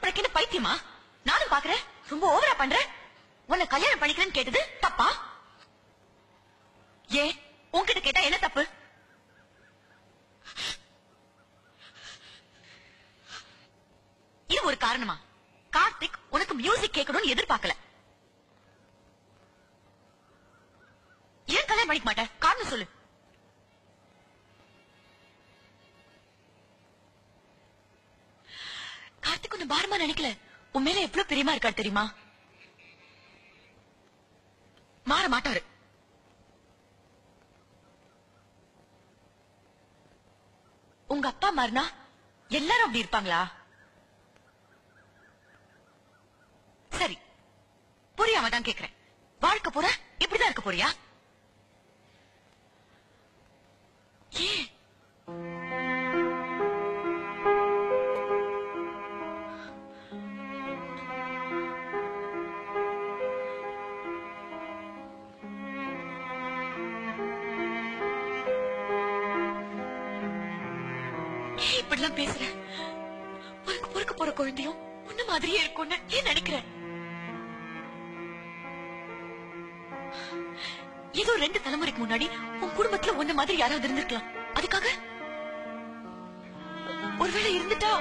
உனக்கு என்ன பைத்தியமா? நானும் பாக்குறேன், ரொம்ப ஓவரா பண்ற. உன்னை கல்யாணம் பண்ணிக்கிறேன்னு கேட்டது தப்பா? ஏன் உன்கிட்ட கேட்டா என்ன தப்பு? இது ஒரு காரணமா? கார்த்திக் உனக்கு மியூசிக் கேட்கணும்னு எதிர்பார்க்கல. ஏன் கல்யாணம் பண்ணிக்க மாட்ட? காரணம் சொல்லு. கார்த்திக் உன்னை பாரமா நினைக்கல. உன் மேல எவ்வளவு பிரியமா இருக்காரு தெரியுமா? மாற மாட்டாரு. உங்க அப்பா மாறினா எல்லாரும் அப்படி இருப்பாங்களா? சரி, புரியாம தான் கேக்குறேன். வாழ்க்கை பூரா இப்படிதான் இருக்க போறியா? ஏன் இப்படிலாம் பேசுற? உனக்கு பொறுக்க போற குழந்தையும் உன்ன மாதிரியே இருக்கும்னு ஏன் நினைக்கிற? ஏதோ 2 தலைமுறைக்கு முன்னாடி உன் குடும்பத்துல உன்ன மாதிரி யாராவது இருந்திருக்கலாம். அதுக்காக ஒருவேளை இருந்துட்டா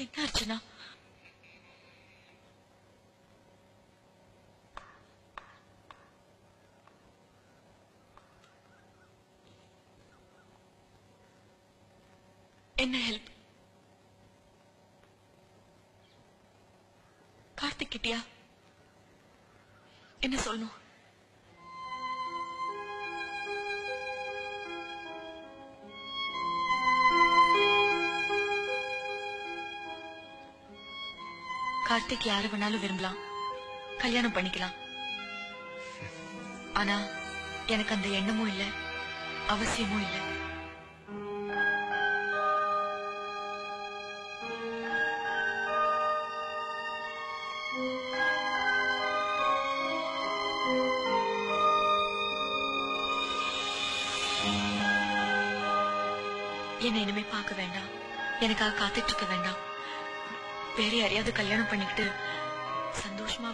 என்ன அர்ச்சனா? என்ன ஹெல்ப்? கார்த்திக் கிட்டியா என்ன சொல்லணும்? கார்த்திக் யார வேணாலும் விரும்பலாம், கல்யாணம் பண்ணிக்கலாம். ஆனா எனக்கு அந்த எண்ணமும் இல்ல, அவசியமும் இல்ல. என்னை இனிமே பார்க்க வேண்டாம், எனக்காக காத்துட்டு இருக்க வேண்டாம். வேற யாரையாவது கல்யாணம் பண்ணிக்கிட்டு சந்தோஷமா